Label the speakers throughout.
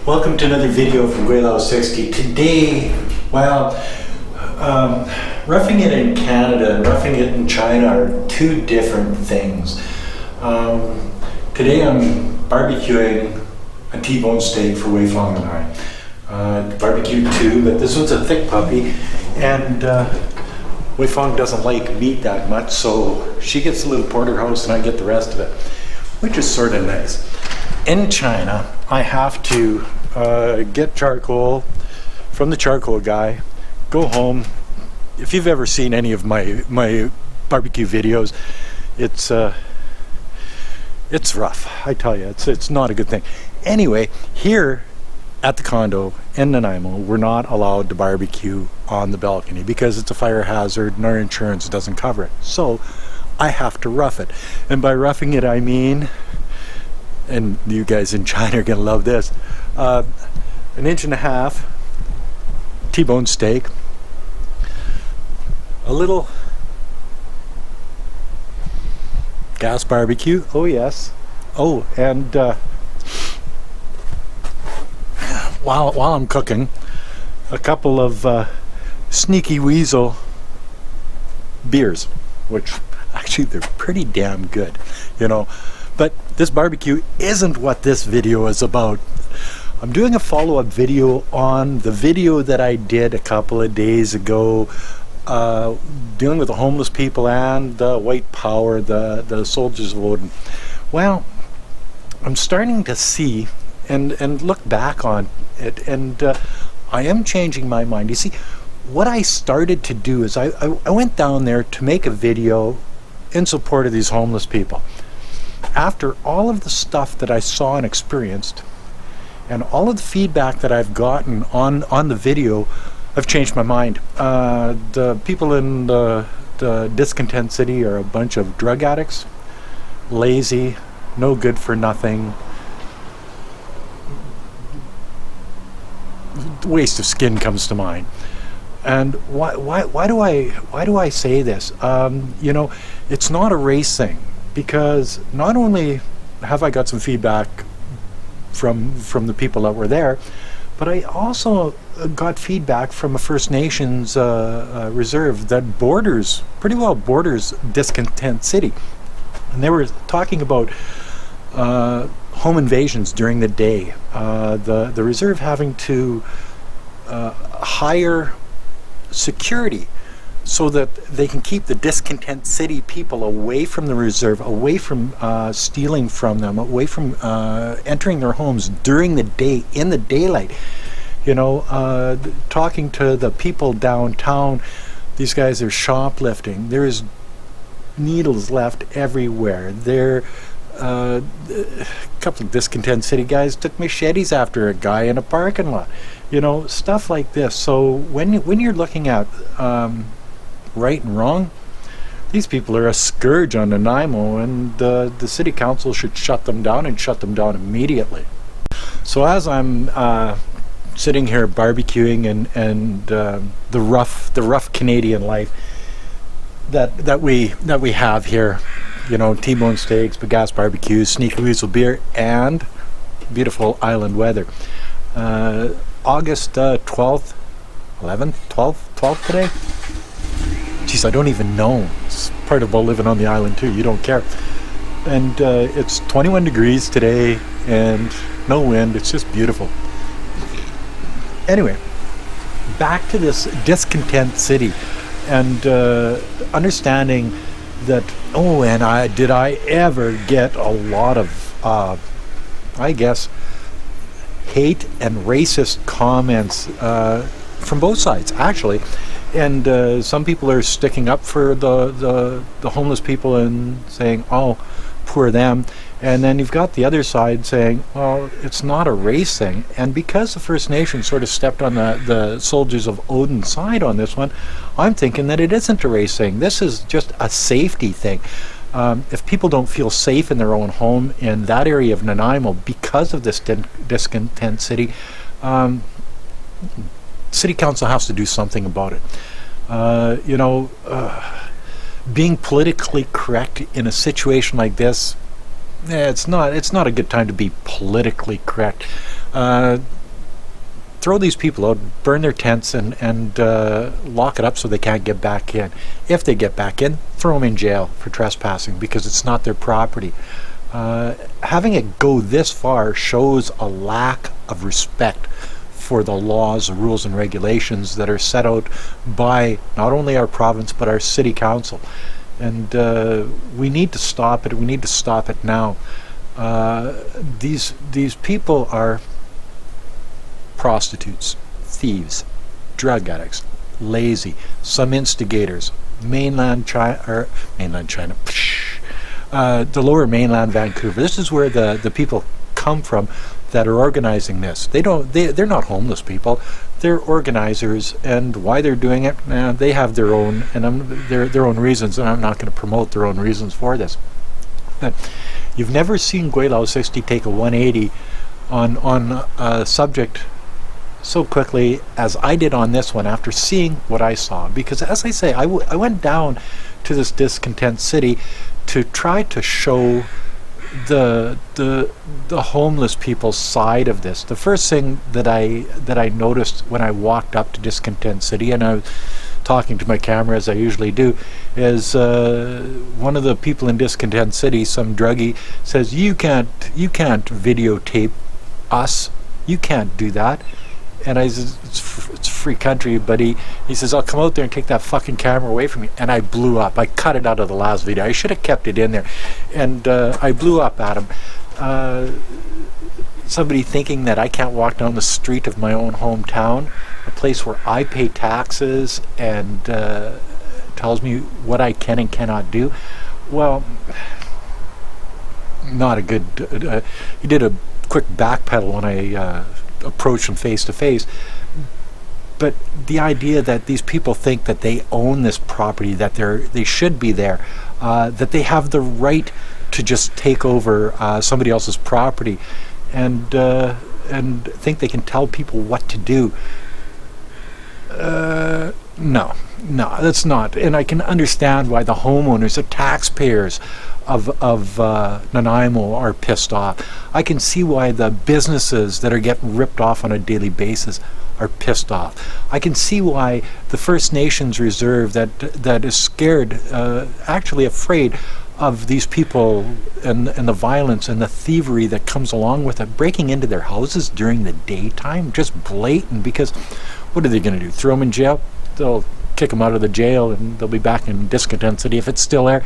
Speaker 1: Welcome to another video from Gweilo 60. Today, well, roughing it in Canada and roughing it in China are two different things. Today I'm barbecuing a T-bone steak for Wei Fong and I. Barbecued two, but this one's a thick puppy, and Wei Fong doesn't like meat that much, so she gets a little porterhouse and I get the rest of it, which is sort of nice. In China, I have to get charcoal from the charcoal guy, go home. If you've ever seen any of my barbecue videos, it's rough. I tell you, it's not a good thing. Anyway, here at the condo in Nanaimo, we're not allowed to barbecue on the balcony because it's a fire hazard and our insurance doesn't cover it. So I have to rough it, and by roughing it I mean, and you guys in China are gonna love this, 1.5 inch T-bone steak, a little gas barbecue, oh yes, oh, and while I'm cooking, a couple of Sneaky Weasel beers, which actually they're pretty damn good, you know. But this barbecue isn't what this video is about. I'm doing a follow-up video on the video that I did a couple of days ago, dealing with the homeless people and the white power, the soldiers of Odin. Well, I'm starting to see and look back on it, and I am changing my mind. You see, what I started to do is I went down there to make a video in support of these homeless people. After all of the stuff that I saw and experienced, and all of the feedback that I've gotten on the video, I've changed my mind. The people in the Discontent City are a bunch of drug addicts, lazy, no good for nothing, waste of skin comes to mind. And why do I say this? You know, it's not a race thing. Because not only have I got some feedback from the people that were there, but I also got feedback from a First Nations reserve that pretty well borders Discontent City. And they were talking about home invasions during the day. The reserve having to hire security so that they can keep the Discontent City people away from the reserve, away from stealing from them, away from entering their homes during the day, in the daylight. You know, talking to the people downtown, these guys are shoplifting. There's needles left everywhere. A couple of Discontent City guys took machetes after a guy in a parking lot. You know, stuff like this. So when you're looking at right and wrong, these people are a scourge on Nanaimo, and the city council should shut them down, and shut them down immediately. So as I'm sitting here barbecuing and the rough Canadian life that we have here, you know, T-bone steaks, gas barbecues, Sneaky Weasel beer, and beautiful island weather. August 12th, 11th, 12th today. Jeez, I don't even know. It's part about living on the island too. You don't care. And it's 21 degrees today and no wind. It's just beautiful. Anyway, back to this Discontent City, and understanding that, oh, and did I ever get a lot of, I guess, hate and racist comments from both sides, actually. And some people are sticking up for the homeless people and saying, oh, poor them. And then you've got the other side saying, well, it's not a race thing. And because the First Nation sort of stepped on the soldiers of Odin's side on this one, I'm thinking that it isn't a race thing. This is just a safety thing. If people don't feel safe in their own home in that area of Nanaimo because of this Discontent City, City Council has to do something about it. You know, being politically correct in a situation like this, it's not a good time to be politically correct. throw these people out, burn their tents, and lock it up so they can't get back in. If they get back in, throw them in jail for trespassing because it's not their property. Having it go this far shows a lack of respect for the laws, the rules, and regulations that are set out by not only our province but our city council. And we need to stop it. We need to stop it now. These people are prostitutes, thieves, drug addicts, lazy, some instigators, mainland China, the lower mainland Vancouver. This is where the people come from that are organizing this. They're not homeless people. They're organizers, and why they're doing it, they have their own their own reasons, and I'm not going to promote their own reasons for this. But you've never seen Gweilo 60 take a 180 on a subject so quickly as I did on this one after seeing what I saw. Because as I say, I went down to this Discontent City to try to show the homeless people's side of this. The first thing that I noticed when I walked up to Discontent City, and I was talking to my camera as I usually do, is one of the people in Discontent City, some druggie, says, you can't videotape us, you can't do that. And I said, it's free country, but he says, I'll come out there and take that fucking camera away from me. And I blew up. I cut it out of the last video. I should have kept it in there. And I blew up at him. Somebody thinking that I can't walk down the street of my own hometown, a place where I pay taxes and tells me what I can and cannot do. Well, not a good... he did a quick backpedal when I... approach them face to face. But the idea that these people think that they own this property, that they should be there, that they have the right to just take over somebody else's property, and think they can tell people what to do. No, that's not. And I can understand why the homeowners, the taxpayers of Nanaimo are pissed off. I can see why the businesses that are getting ripped off on a daily basis are pissed off. I can see why the First Nations Reserve that is scared, actually afraid of these people and the violence and the thievery that comes along with it, breaking into their houses during the daytime, just blatant. Because what are they going to do? Throw them in jail? They'll kick them out of the jail and they'll be back in Discontent City, if it's still there,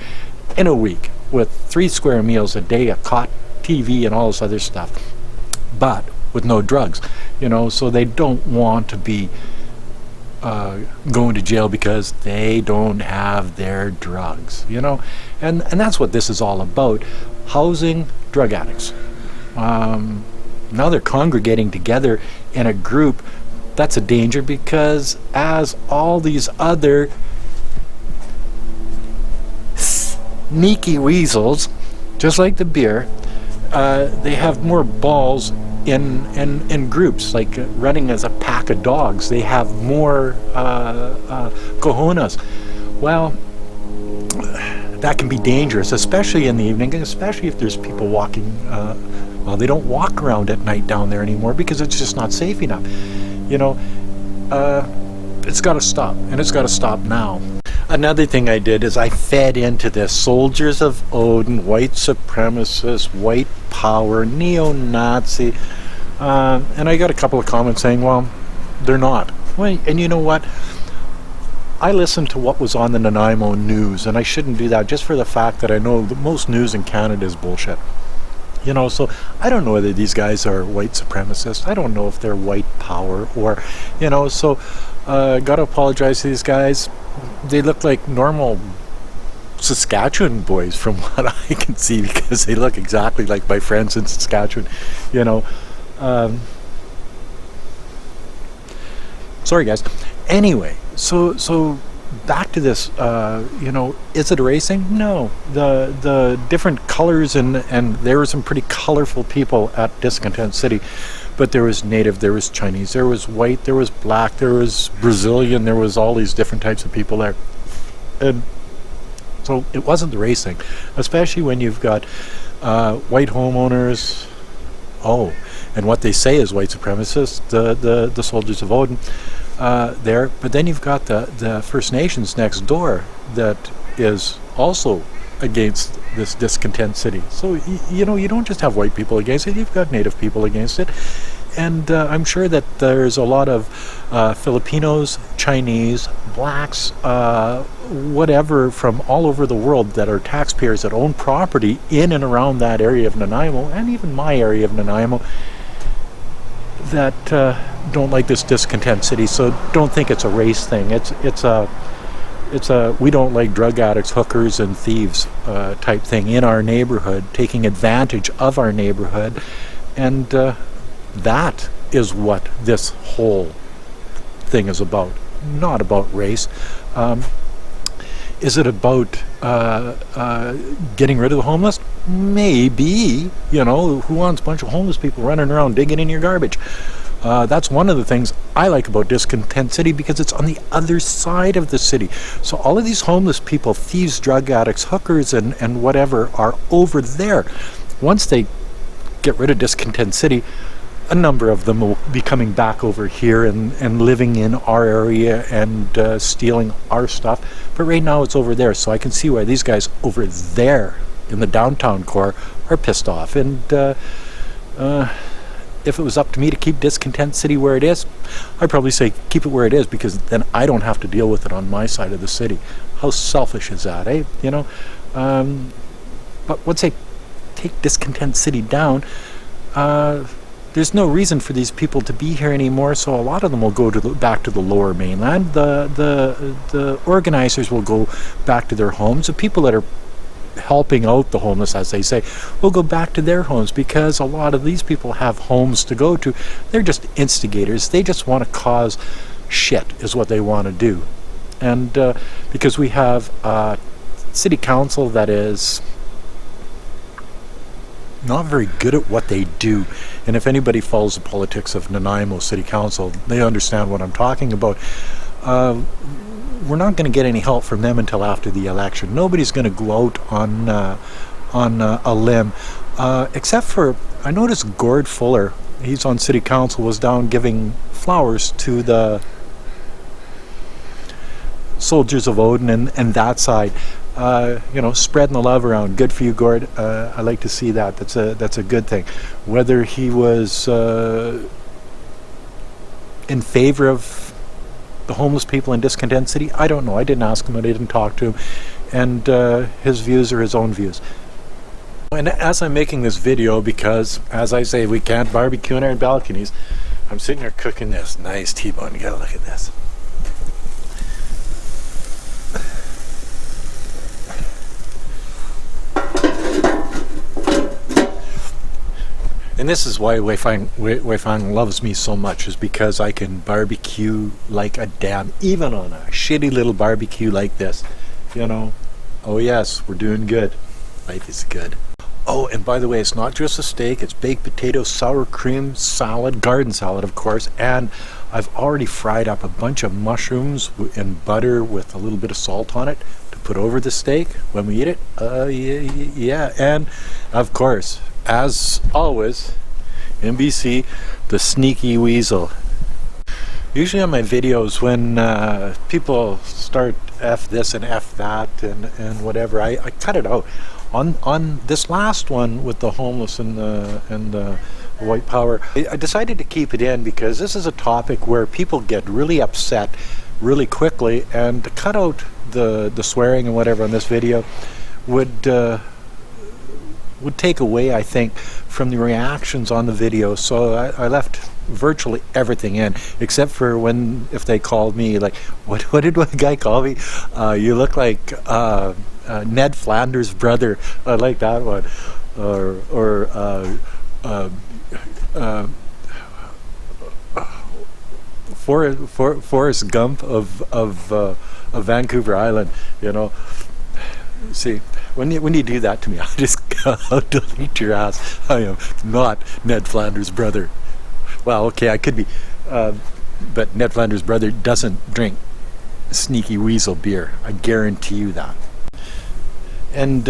Speaker 1: in a week with 3 square meals a day, a cot, TV, and all this other stuff, but with no drugs, so they don't want to be going to jail because they don't have their drugs, and that's what this is all about: housing drug addicts. Now they're congregating together in a group. That's a danger, because as all these other sneaky weasels, just like the beer, they have more balls in groups, like running as a pack of dogs. They have more cojones. Well, that can be dangerous, especially in the evening, and especially if there's people walking. Well, they don't walk around at night down there anymore because it's just not safe enough. It's got to stop, and it's got to stop now. Another thing I did is I fed into this: soldiers of Odin, white supremacist, white power, neo-Nazi, and I got a couple of comments saying, well, they're not. Well, and you know what? I listened to what was on the Nanaimo news, and I shouldn't do that just for the fact that I know that most news in Canada is bullshit. So I don't know whether these guys are white supremacists. I don't know if they're white power or, so gotta apologize to these guys. They look like normal Saskatchewan boys from what I can see, because they look exactly like my friends in Saskatchewan, sorry guys. Anyway, so back to this, is it erasing? No. The different colors, and there were some pretty colorful people at Discontent City, but there was Native, there was Chinese, there was white, there was black, there was Brazilian, there was all these different types of people there. And so it wasn't the racing, especially when you've got white homeowners. Oh, and what they say is white supremacists, the soldiers of Odin there. But then you've got the First Nations next door that is also against this Discontent City. So you know, you don't just have white people against it, you've got Native people against it. And I'm sure that there's a lot of Filipinos, Chinese, blacks, whatever, from all over the world that are taxpayers that own property in and around that area of Nanaimo, and even my area of Nanaimo, that don't like this Discontent City. So don't think it's a race thing. It's a we don't like drug addicts, hookers, and thieves type thing in our neighborhood, taking advantage of our neighborhood, and that is what this whole thing is about. Not about race. Is it about getting rid of the homeless? Maybe. You know, who wants a bunch of homeless people running around digging in your garbage? That's one of the things I like about Discontent City, because it's on the other side of the city. So all of these homeless people, thieves, drug addicts, hookers, and whatever, are over there. Once they get rid of Discontent City, a number of them will be coming back over here and living in our area and stealing our stuff. But right now it's over there, so I can see why these guys over there in the downtown core are pissed off. And if it was up to me to keep Discontent City where it is, I'd probably say keep it where it is, because then I don't have to deal with it on my side of the city. How selfish is that, eh? You know? But once they take Discontent City down, there's no reason for these people to be here anymore, so a lot of them will go to back to the lower mainland. The organizers will go back to their homes. The people that are helping out the homeless, as they say, will go back to their homes, because a lot of these people have homes to go to. They're just instigators. They just want to cause shit, is what they want to do. And because we have a city council that is not very good at what they do, and if anybody follows the politics of Nanaimo City Council, they understand what I'm talking about. We're not going to get any help from them until after the election. Nobody's going to go out on a limb, except for, I noticed Gord Fuller, he's on City Council, was down giving flowers to the soldiers of Odin and that side. You know, spreading the love around. Good for you, Gord. I like to see that. That's a good thing. Whether he was in favor of the homeless people in Discontent City, I don't know. I didn't ask him. I didn't talk to him. And his views are his own views. And as I'm making this video, because as I say, we can't barbecue in our balconies, I'm sitting here cooking this nice T-bone. You gotta look at this. And this is why Weifang loves me so much, is because I can barbecue like a damn, even on a shitty little barbecue like this, you know. Oh yes, we're doing good. Life is good. Oh, and by the way, it's not just a steak, it's baked potatoes, sour cream, salad, garden salad of course, and I've already fried up a bunch of mushrooms in butter with a little bit of salt on it to put over the steak when we eat it. Yeah, and of course, as always, in BC, the sneaky weasel. Usually on my videos, when people start F this and F that and whatever, I cut it out. On this last one with the homeless and the white power, I decided to keep it in because this is a topic where people get really upset really quickly, and to cut out the swearing and whatever on this video would take away, I think, from the reactions on the video. So I left virtually everything in, except for if they called me, like, what did one guy call me? You look like Ned Flanders' brother. I like that one. Or Forrest Gump of Vancouver Island, you know. See, when you do that to me, I'll delete your ass. I am not Ned Flanders' brother. Well, okay, I could be, but Ned Flanders' brother doesn't drink Sneaky Weasel beer. I guarantee you that. And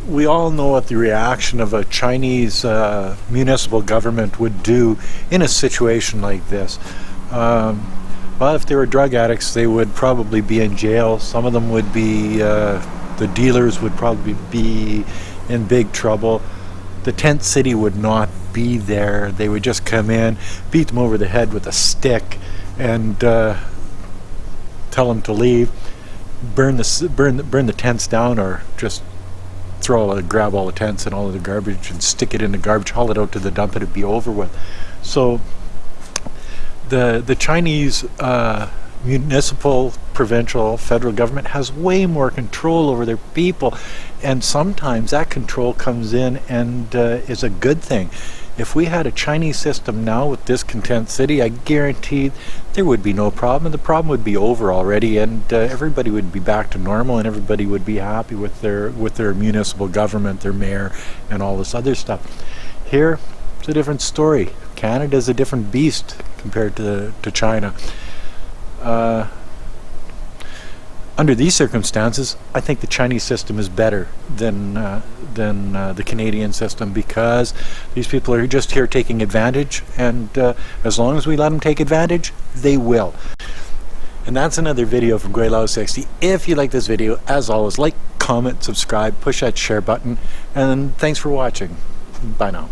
Speaker 1: we all know what the reaction of a Chinese municipal government would do in a situation like this. Well, if they were drug addicts, they would probably be in jail. Some of them would be, the dealers would probably be in big trouble. The tent city would not be there. They would just come in, beat them over the head with a stick, and tell them to leave, burn the tents down, or just grab all the tents and all of the garbage and stick it in the garbage, haul it out to the dump, and it'd be over with. So the Chinese municipal, provincial, federal government has way more control over their people, and sometimes that control comes in and is a good thing. If we had a Chinese system now with Discontent City, I guarantee there would be no problem, and the problem would be over already, and everybody would be back to normal, and everybody would be happy with their municipal government, their mayor, and all this other stuff. Here, it's a different story. Canada's a different beast compared to China. Under these circumstances, I think the Chinese system is better than the Canadian system, because these people are just here taking advantage, and as long as we let them take advantage, they will. And that's another video from Gweilo 60. If you like this video, as always, like, comment, subscribe, push that share button, and thanks for watching. Bye now.